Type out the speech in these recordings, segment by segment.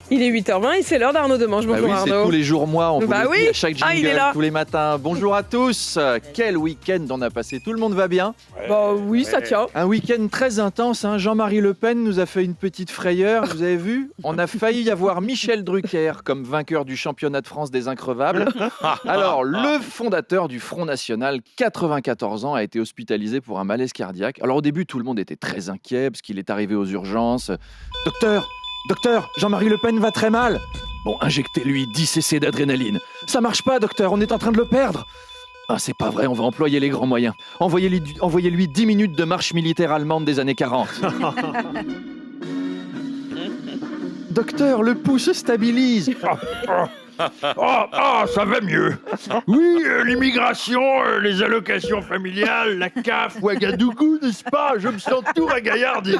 Il est 8h20 et c'est l'heure d'Arnaud Demange. Bonjour oui, c'est Arnaud. tous les jours moi, on vous le dit à chaque il est jingle, là. tous les matins. Bonjour à tous. Quel week-end on a passé. Tout le monde va bien? Bah oui, ça tient. Un week-end très intense. Jean-Marie Le Pen nous a fait une petite frayeur. Vous avez vu? On a failli y avoir Michel Drucker comme vainqueur du championnat de France des increvables. Alors, le fondateur du Front National, 94 ans, a été hospitalisé pour un malaise cardiaque. Alors au début, tout le monde était très inquiet parce qu'il est arrivé aux urgences. Docteur, Jean-Marie Le Pen va très mal. Bon, injectez-lui 10 cc d'adrénaline. Ça marche pas, docteur, on est en train de le perdre. Ah, c'est pas vrai, on va employer les grands moyens. Envoyez-lui 10 minutes de marche militaire allemande des années 40. Docteur, le pouls se stabilise. Ça va mieux. Oui, l'immigration, les allocations familiales, la CAF, Ouagadougou, n'est-ce pas? Je me sens tout ragaillardi.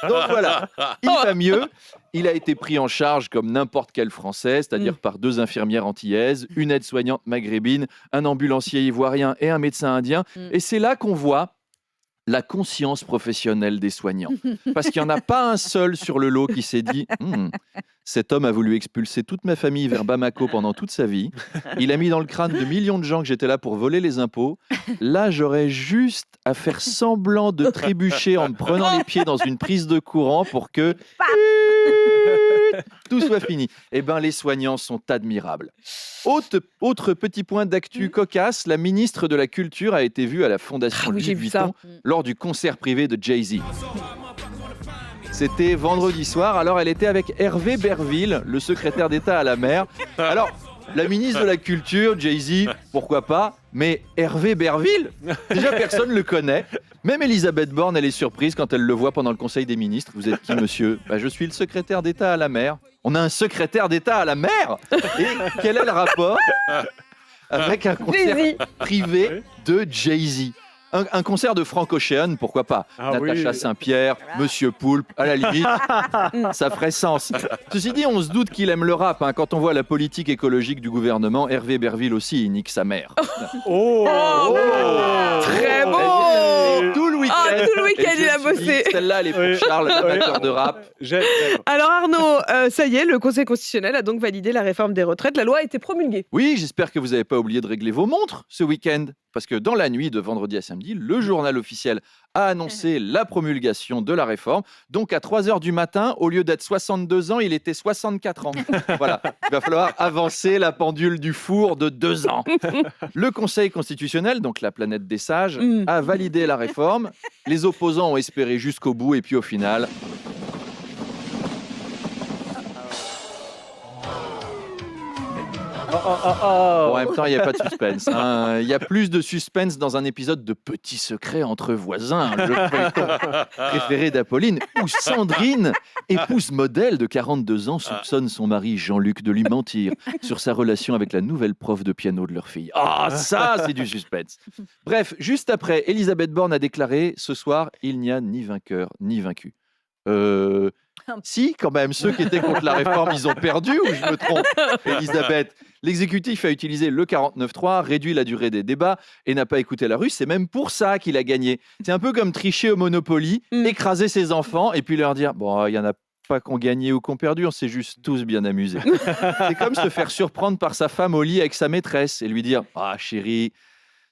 Donc voilà, il va mieux. Il a été pris en charge comme n'importe quel Français, c'est-à-dire par 2 infirmières antillaises, une aide-soignante maghrébine, un ambulancier ivoirien et un médecin indien. Et c'est là qu'on voit la conscience professionnelle des soignants. Parce qu'il n'y en a pas un seul sur le lot qui s'est dit cet homme a voulu expulser toute ma famille vers Bamako pendant toute sa vie. Il a mis dans le crâne de millions de gens que j'étais là pour voler les impôts. Là, j'aurais juste à faire semblant de trébucher en me prenant les pieds dans une prise de courant pour que tout soit fini. Eh bien, les soignants sont admirables. Autre petit point d'actu cocasse, la ministre de la Culture a été vue à la Fondation Louis Vuitton lors du concert privé de Jay-Z. C'était vendredi soir, alors elle était avec Hervé Berville, le secrétaire d'État à la mer. Alors, la ministre de la Culture, Jay-Z, pourquoi pas, mais Hervé Berville, déjà personne ne le connaît. Même Elisabeth Borne, elle est surprise quand elle le voit pendant le Conseil des ministres. Vous êtes qui, monsieur? Je suis le secrétaire d'État à la mer. On a un secrétaire d'État à la mer? Et quel est le rapport avec un concert privé de Jay-Z? Un concert de Frank Ocean, pourquoi pas? Natacha Saint-Pierre, Monsieur Poulpe, à la limite, ça ferait sens. Ceci dit, on se doute qu'il aime le rap. Quand on voit la politique écologique du gouvernement, Hervé Berville aussi, il nique sa mère. Très beau. Tout le week-end, tout le week-end, il a bossé. Celle-là, elle est pour Charles, amateur de rap. Alors Arnaud, ça y est, le Conseil constitutionnel a donc validé la réforme des retraites. La loi a été promulguée. Oui, j'espère que vous n'avez pas oublié de régler vos montres ce week-end. Parce que dans la nuit de vendredi à samedi, le journal officiel a annoncé la promulgation de la réforme. Donc à 3h du matin, au lieu d'être 62 ans, il était 64 ans. Voilà, il va falloir avancer la pendule du four de 2 ans. Le Conseil constitutionnel, donc la planète des sages, a validé la réforme. Les opposants ont espéré jusqu'au bout et puis au final... Bon, en même temps, il n'y a pas de suspense. Il y a plus de suspense dans un épisode de Petits secrets entre voisins, le feuilleton préféré d'Apolline, où Sandrine, épouse modèle de 42 ans, soupçonne son mari Jean-Luc de lui mentir sur sa relation avec la nouvelle prof de piano de leur fille. Ça, c'est du suspense. Bref, juste après, Elisabeth Borne a déclaré « Ce soir, il n'y a ni vainqueur ni vaincu ». Si, quand même, ceux qui étaient contre la réforme, ils ont perdu ou je me trompe, Elisabeth? L'exécutif a utilisé le 49.3, réduit la durée des débats et n'a pas écouté la rue. C'est même pour ça qu'il a gagné. C'est un peu comme tricher au Monopoly, écraser ses enfants et puis leur dire « Bon, il y en a pas qu'on gagné ou qu'on perdu, on s'est juste tous bien amusés. » C'est comme se faire surprendre par sa femme au lit avec sa maîtresse et lui dire « Ah, chérie,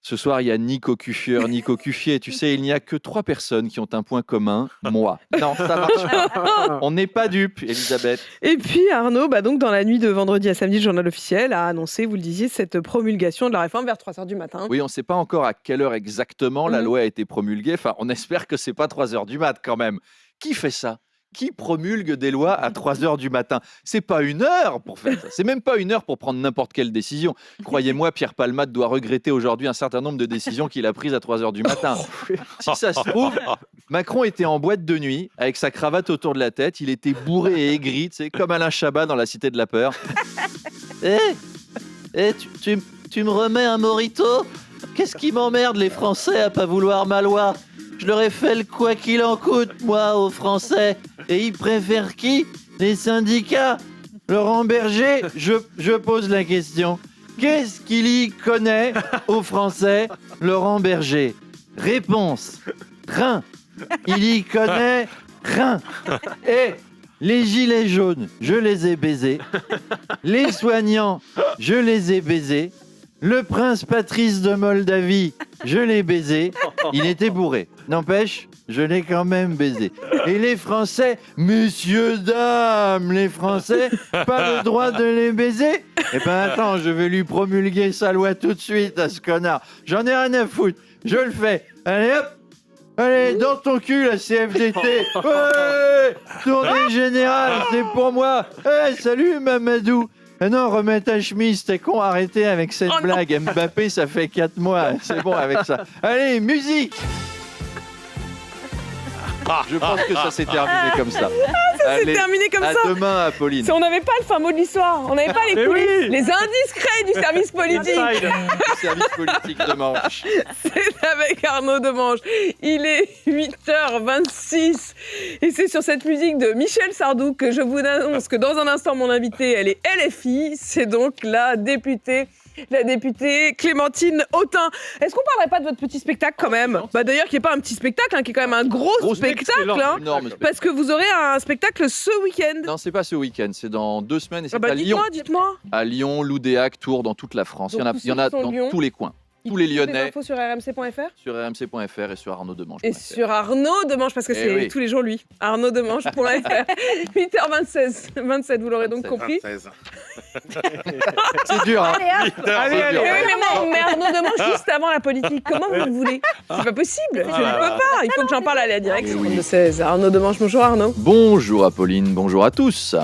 ce soir, il y a ni cocufieur, ni cocufier. Tu sais, il n'y a que 3 personnes qui ont un point commun, moi. » Non, ça marche pas. On n'est pas dupes, Elisabeth. Et puis Arnaud, donc dans la nuit de vendredi à samedi, le journal officiel a annoncé, vous le disiez, cette promulgation de la réforme vers 3h du matin. Oui, on ne sait pas encore à quelle heure exactement la loi a été promulguée. Enfin, on espère que c'est pas 3h du mat quand même. Qui fait ça? Qui promulgue des lois à 3h du matin? C'est pas 1 heure pour faire ça. C'est même pas 1 heure pour prendre n'importe quelle décision. Croyez-moi, Pierre Palmade doit regretter aujourd'hui un certain nombre de décisions qu'il a prises à 3h du matin. Si ça se trouve, Macron était en boîte de nuit avec sa cravate autour de la tête. Il était bourré et aigri, comme Alain Chabat dans La Cité de la Peur. Tu me remets un mojito? Qu'est-ce qui m'emmerde les Français à pas vouloir ma loi? Je leur ai fait le quoi qu'il en coûte, moi, aux Français. Et ils préfèrent qui? Les syndicats? Laurent Berger, je pose la question. Qu'est-ce qu'il y connaît aux Français, Laurent Berger? Réponse. Rien. Il y connaît rien. Et Les gilets jaunes, je les ai baisés. Les soignants, je les ai baisés. Le prince Patrice de Moldavie, je l'ai baisé. Il était bourré. N'empêche, je l'ai quand même baisé. Et les Français, messieurs, dames, les Français, pas le droit de les baiser. Eh ben attends, je vais lui promulguer sa loi tout de suite à ce connard. J'en ai rien à foutre. Je le fais. Allez hop. Allez, dans ton cul, la CFDT. Ouais, tournée générale, c'est pour moi. Hey, salut Mamadou. Ah non, remets ta chemise, t'es con, arrêtez avec cette blague. Mbappé, ça fait 4 mois, c'est bon avec ça. Allez, musique. Je pense que ça s'est terminé comme ça. C'est terminé comme ça. À demain, Apolline. On n'avait pas le fin mot de l'histoire, on n'avait pas les coulisses, les indiscrets du service politique. Le service politique de Manche. C'est avec Arnaud Demange. Il est 8h26 et c'est sur cette musique de Michel Sardou que je vous annonce que dans un instant, mon invitée, elle est LFI. C'est donc la députée Clémentine Autain. Est-ce qu'on parlerait pas de votre petit spectacle quand même ? D'ailleurs, qui n'est pas un petit spectacle, qui est quand même un gros spectacle. Énorme spectacle. Parce que vous aurez un spectacle ce week-end. Non, c'est pas ce week-end, c'est dans 2 semaines et c'est à Lyon. Dites-moi. À Lyon, Loudéac, Tours, dans toute la France. Donc, il y en a dans tous les coins. Tous les Lyonnais. Infos sur rmc.fr. Sur rmc.fr et sur Arnaud Demange. Et sur Arnaud Demange, parce que c'est tous les jours lui. Arnaud Demange.fr. 8h27, vous l'aurez donc compris. C'est dur, hein. Allez. Mais Arnaud Demange, juste avant la politique, comment vous le voulez ? C'est pas possible, je ne peux pas. Il faut que j'en parle à la direction de 16. Arnaud Demange, bonjour Arnaud. Bonjour Apolline, bonjour à tous.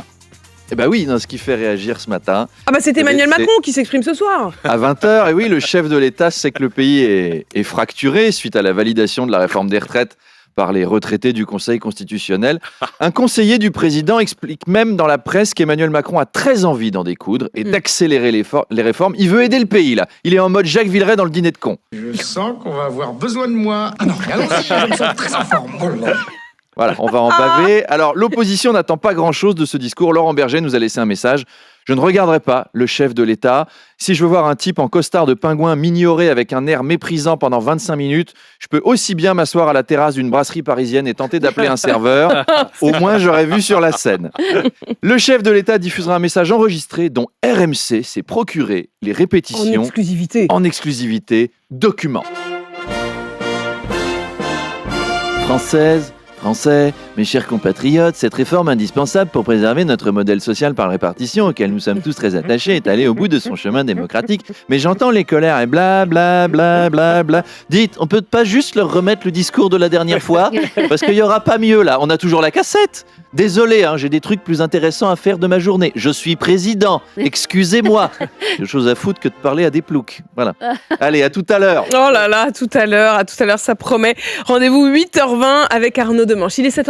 Eh ben oui, ce qui fait réagir ce matin. C'est Emmanuel Macron qui s'exprime ce soir. À 20h, et oui, le chef de l'État sait que le pays est fracturé suite à la validation de la réforme des retraites par les retraités du Conseil constitutionnel. Un conseiller du président explique même dans la presse qu'Emmanuel Macron a très envie d'en découdre et d'accélérer les réformes. Il veut aider le pays, là. Il est en mode Jacques Villeray dans le dîner de con. Je sens qu'on va avoir besoin de moi. Ah non, mais allons-y, je me sens très en forme. Oh là là. Voilà, on va en baver. Alors, l'opposition n'attend pas grand-chose de ce discours. Laurent Berger nous a laissé un message. Je ne regarderai pas le chef de l'État. Si je veux voir un type en costard de pingouin m'ignorer avec un air méprisant pendant 25 minutes, je peux aussi bien m'asseoir à la terrasse d'une brasserie parisienne et tenter d'appeler un serveur. Au moins, j'aurais vu sur la scène. Le chef de l'État diffusera un message enregistré dont RMC s'est procuré les répétitions en exclusivité, document. Français, mes chers compatriotes, cette réforme indispensable pour préserver notre modèle social par répartition auquel nous sommes tous très attachés est allée au bout de son chemin démocratique. Mais j'entends les colères et bla bla bla bla bla. Dites, on peut pas juste leur remettre le discours de la dernière fois ? Parce qu'il y aura pas mieux là, on a toujours la cassette. Désolé, j'ai des trucs plus intéressants à faire de ma journée. Je suis président, excusez-moi. J'ai autre chose à foutre que de parler à des ploucs. Voilà. Allez, à tout à l'heure. Oh là là, à tout à l'heure, ça promet. Rendez-vous 8h20 avec Arnaud Demange. Il est 7h20.